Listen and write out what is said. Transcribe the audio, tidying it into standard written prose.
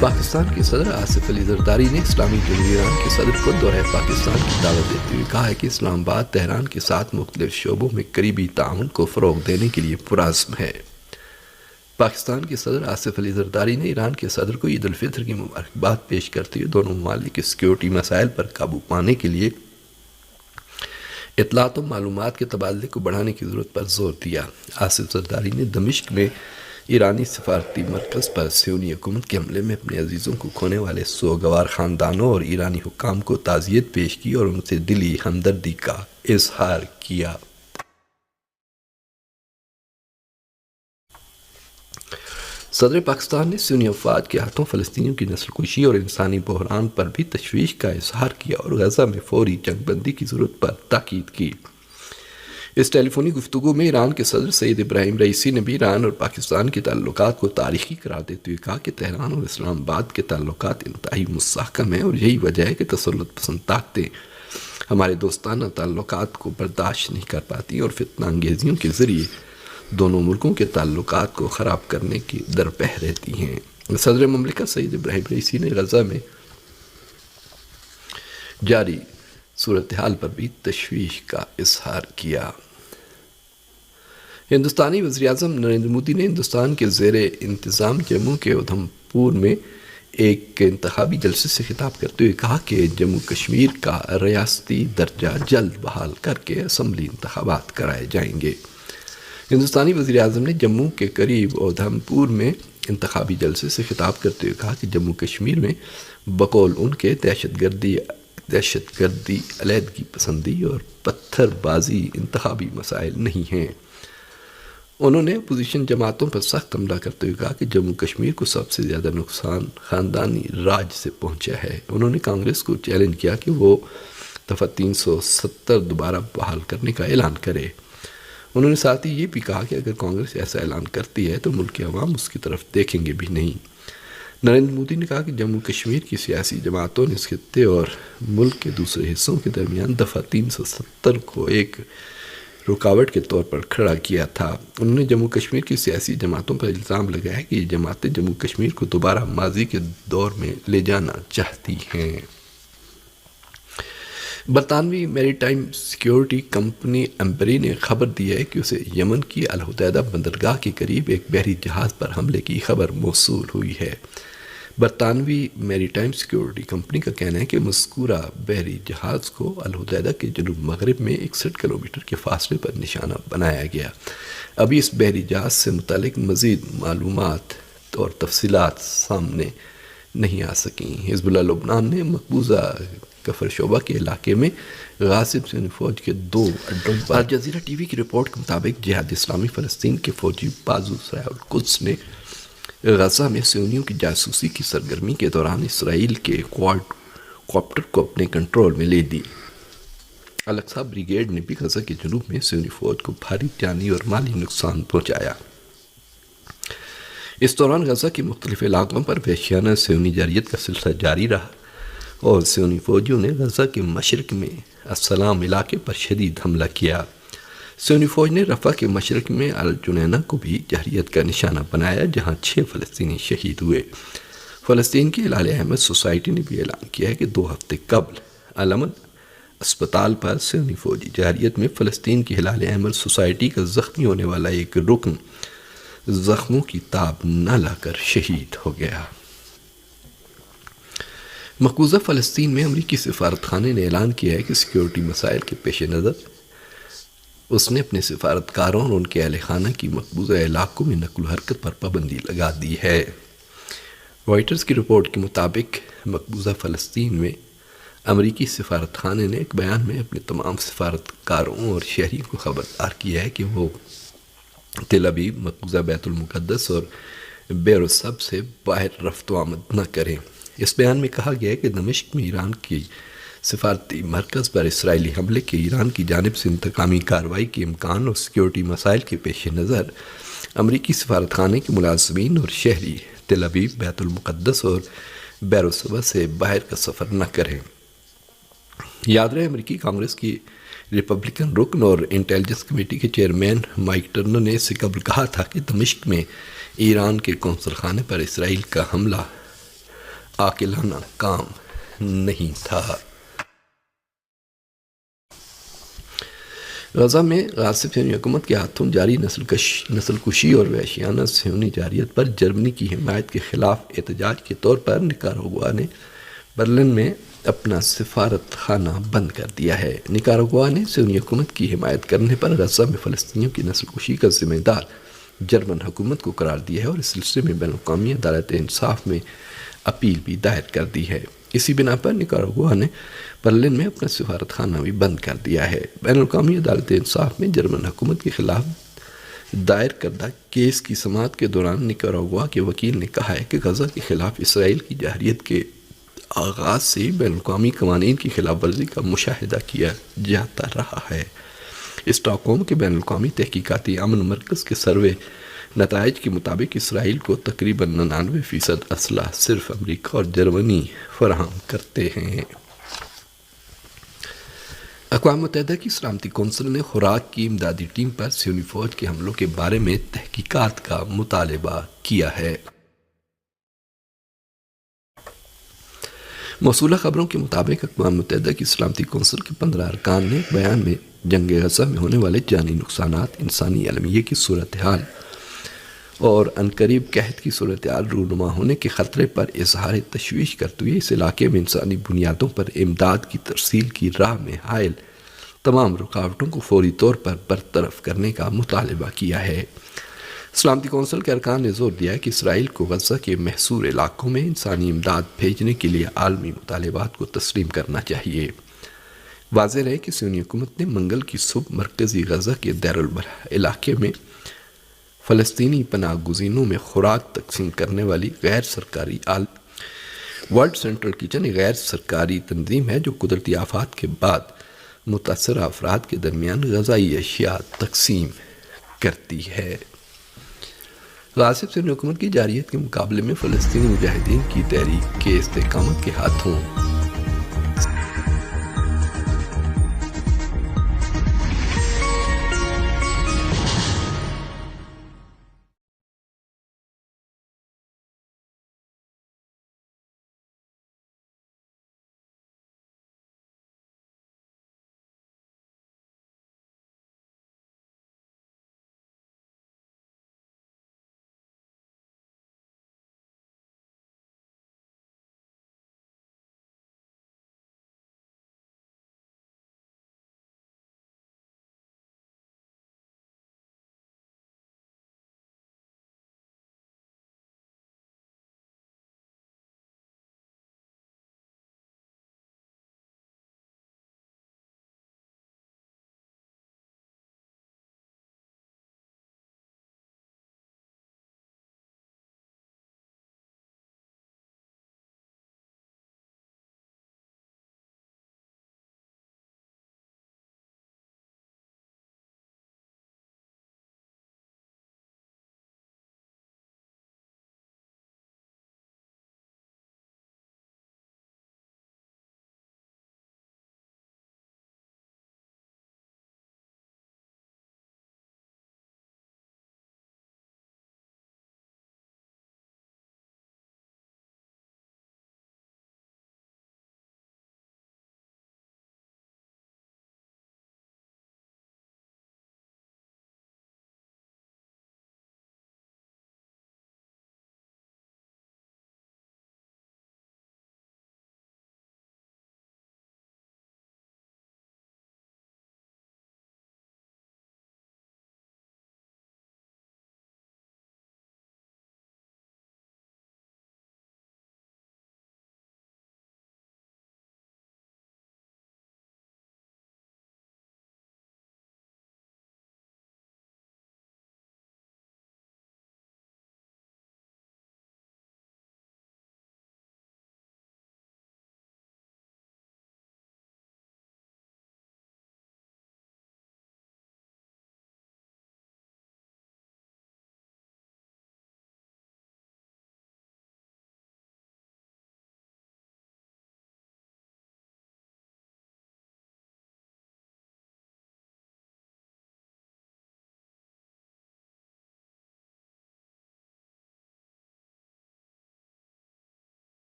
پاکستان کے صدر آصف علی زرداری نے اسلامی جمہوریہ ایران کے صدر کو دورہ پاکستان کی دعوت دیتے ہوئے کہا ہے کہ اسلام آباد تہران کے ساتھ مختلف شعبوں میں قریبی تعاون کو فروغ دینے کے لیے پرعزم ہے۔ پاکستان کے صدر آصف علی زرداری نے ایران کے صدر کو عید الفطر کی مبارکباد پیش کرتے ہوئے دونوں ممالک کے سیکیورٹی مسائل پر قابو پانے کے لیے اطلاعات و معلومات کے تبادلے کو بڑھانے کی ضرورت پر زور دیا۔ آصف زرداری نے دمشق میں ایرانی سفارتی مرکز پر صہیونی حکومت کے حملے میں اپنے عزیزوں کو کھونے والے سوگوار خاندانوں اور ایرانی حکام کو تعزیت پیش کی اور ان سے دلی ہمدردی کا اظہار کیا۔ صدر پاکستان نے صہیونی افواج کے ہاتھوں فلسطینیوں کی نسل کشی اور انسانی بحران پر بھی تشویش کا اظہار کیا اور غزہ میں فوری جنگ بندی کی ضرورت پر تاکید کی۔ اس ٹیلی فونی گفتگو میں ایران کے صدر سید ابراہیم رئیسی نے بھی ایران اور پاکستان کے تعلقات کو تاریخی قرار دیتے ہوئے کہا کہ تہران اور اسلام آباد کے تعلقات انتہائی مستحکم ہیں اور یہی وجہ ہے کہ تسلط پسند طاقتیں ہمارے دوستانہ تعلقات کو برداشت نہیں کر پاتی اور فتنہ انگیزیوں کے ذریعے دونوں ملکوں کے تعلقات کو خراب کرنے کی درپہ رہتی ہیں۔ صدر مملکت سید ابراہیم رئیسی نے غزہ میں جاری صورتحال پر بھی تشویش کا اظہار کیا۔ ہندوستانی وزیراعظم نریندر مودی نے ہندوستان کے زیر انتظام جموں کے ادھم پور میں ایک انتخابی جلسے سے خطاب کرتے ہوئے کہا کہ جموں کشمیر کا ریاستی درجہ جلد بحال کر کے اسمبلی انتخابات کرائے جائیں گے۔ ہندوستانی وزیراعظم نے جموں کے قریب ادھم پور میں انتخابی جلسے سے خطاب کرتے ہوئے کہا کہ جموں کشمیر میں بقول ان کے دہشت گردی، علیحدگی پسندی اور پتھر بازی انتخابی مسائل نہیں ہیں۔ انہوں نے اپوزیشن جماعتوں پر سخت حملہ کرتے ہوئے کہا کہ جموں کشمیر کو سب سے زیادہ نقصان خاندانی راج سے پہنچا ہے۔ انہوں نے کانگریس کو چیلنج کیا کہ وہ دفعہ 370 دوبارہ بحال کرنے کا اعلان کرے۔ انہوں نے ساتھ ہی یہ بھی کہا کہ اگر کانگریس ایسا اعلان کرتی ہے تو ملک کے عوام اس کی طرف دیکھیں گے بھی نہیں۔ نریندر مودی نے کہا کہ جموں کشمیر کی سیاسی جماعتوں نے اس خطے اور ملک کے دوسرے حصوں کے درمیان دفعہ 370 کو ایک رکاوٹ کے طور پر کھڑا کیا تھا۔ انہوں نے جموں کشمیر کی سیاسی جماعتوں پر الزام لگایا کہ یہ جماعتیں جموں کشمیر کو دوبارہ ماضی کے دور میں لے جانا چاہتی ہیں۔ برطانوی میری ٹائم سیکیورٹی کمپنی ایمبری نے خبر دی ہے کہ اسے یمن کی الحدیدہ بندرگاہ کے قریب ایک بحری جہاز پر حملے کی خبر موصول ہوئی ہے۔ برطانوی میری ٹائم سیکیورٹی کمپنی کا کہنا ہے کہ مذکورہ بحری جہاز کو الحدیدہ کے جنوب مغرب میں 61 کلومیٹر کے فاصلے پر نشانہ بنایا گیا۔ ابھی اس بحری جہاز سے متعلق مزید معلومات اور تفصیلات سامنے نہیں آ سکیں۔ حزب اللہ لبنان نے مقبوضہ کفر شعبہ کے علاقے میں غاصب صہیونی فوج کے 2 اڈوں پر الجزیرہ ٹی وی کی رپورٹ کے مطابق جہاد اسلامی فلسطین کے فوجی بازو سرائے القدس نے غزہ میں صہیونیوں کی جاسوسی کی سرگرمی کے دوران اسرائیل کے کوپٹر کو اپنے کنٹرول میں لے دی۔ الاقصی بریگیڈ نے بھی غزہ کے جنوب میں صہیونی فوج کو بھاری جانی اور مالی نقصان پہنچایا۔ اس دوران غزہ کے مختلف علاقوں پر وحشیانہ صہیونی جارحیت کا سلسلہ جاری رہا اور صہیونی فوجیوں نے غزہ کے مشرق میں السلام علاقے پر شدید حملہ کیا۔ صہیونی فوج نے رفح کے مشرق میں الجنینہ کو بھی جارحیت کا نشانہ بنایا جہاں 6 فلسطینی شہید ہوئے۔ فلسطین کی ہلال احمد سوسائٹی نے بھی اعلان کیا ہے کہ 2 ہفتے قبل الامن اسپتال پر صہیونی فوجی جارحیت میں فلسطین کی ہلال احمد سوسائٹی کا زخمی ہونے والا ایک رکن زخموں کی تاب نہ لا کر شہید ہو گیا۔ مقبوضہ فلسطین میں امریکی سفارت خانے نے اعلان کیا ہے کہ سیکیورٹی مسائل کے پیش نظر اس نے اپنے سفارتکاروں اور ان کے اہل خانہ کی مقبوضہ علاقوں میں نقل و حرکت پر پابندی لگا دی ہے۔ رائٹرز کی رپورٹ کے مطابق مقبوضہ فلسطین میں امریکی سفارت خانے نے ایک بیان میں اپنے تمام سفارتکاروں اور شہریوں کو خبردار کیا ہے کہ وہ تل ابیب، مقبوضہ بیت المقدس اور بیروسب سے باہر رفت و آمد نہ کریں۔ اس بیان میں کہا گیا ہے کہ دمشق میں ایران کی سفارتی مرکز پر اسرائیلی حملے کے ایران کی جانب سے انتقامی کارروائی کے امکان اور سیکیورٹی مسائل کے پیش نظر امریکی سفارت خانے کے ملازمین اور شہری تل ابیب، بیت المقدس اور بیروسبا سے باہر کا سفر نہ کریں۔ یاد رہے امریکی کانگریس کی ریپبلکن رکن اور انٹیلیجنس کمیٹی کے چیئرمین مائک ٹرنر نے اس سے قبل کہا تھا کہ دمشق میں ایران کے قونصل خانے پر اسرائیل کا حملہ عاقلانہ کام نہیں تھا۔ غزہ میں غاصب صہیونی حکومت کے ہاتھوں جاری نسل کشی اور وحشیانہ صہیونی جارحیت پر جرمنی کی حمایت کے خلاف احتجاج کے طور پر نکاراگوا نے برلن میں اپنا سفارت خانہ بند کر دیا ہے۔ نکاراگوا نے صہیونی حکومت کی حمایت کرنے پر غزہ میں فلسطینیوں کی نسل کشی کا ذمہ دار جرمن حکومت کو قرار دیا ہے اور اس سلسلے میں بین الاقوامی عدالت انصاف میں اپیل بھی دائر کر دی ہے۔ اسی بنا پر نکاراگوا نے برلن میں اپنا سفارت خانہ بھی بند کر دیا ہے۔ بین الاقوامی عدالت انصاف میں جرمن حکومت کے خلاف دائر کردہ کیس کی سماعت کے دوران نکاراگوا کے وکیل نے کہا ہے کہ غزہ کے خلاف اسرائیل کی جارحیت کے آغاز سے بین الاقوامی قوانین کی خلاف ورزی کا مشاہدہ کیا جاتا رہا ہے۔ اسٹاک ہوم کے بین الاقوامی تحقیقاتی امن مرکز کے سروے نتائج کے مطابق اسرائیل کو تقریباً 99% اسلحہ صرف امریکہ اور جرمنی فراہم کرتے ہیں۔ اقوام متحدہ کی سلامتی کونسل نے خوراک کی امدادی ٹیم پر صہیونی فوج کے حملوں کے بارے میں تحقیقات کا مطالبہ کیا ہے۔ موصولہ خبروں کے مطابق اقوام متحدہ کی سلامتی کونسل کے 15 ارکان نے ایک بیان میں جنگ غزہ میں ہونے والے جانی نقصانات، انسانی المیہ کی صورتحال اور عنقریب قحط کی صورتحال رونما ہونے کے خطرے پر اظہار تشویش کرتے ہوئے اس علاقے میں انسانی بنیادوں پر امداد کی ترسیل کی راہ میں حائل تمام رکاوٹوں کو فوری طور پر برطرف کرنے کا مطالبہ کیا ہے۔ سلامتی کونسل کے ارکان نے زور دیا کہ اسرائیل کو غزہ کے محصور علاقوں میں انسانی امداد بھیجنے کے لیے عالمی مطالبات کو تسلیم کرنا چاہیے۔ واضح رہے کہ صہیونی حکومت نے منگل کی صبح مرکزی غزہ کے دیر البلح علاقے میں فلسطینی پناہ گزینوں میں خوراک تقسیم کرنے والی غیر سرکاری ورلڈ سینٹرل کچن ایک غیر سرکاری تنظیم ہے جو قدرتی آفات کے بعد متاثرہ افراد کے درمیان غذائی اشیاء تقسیم کرتی ہے۔ غاصب صہیونی حکومت کی جارحیت کے مقابلے میں فلسطینی مجاہدین کی تحریک کے استحکامات کے ہاتھوں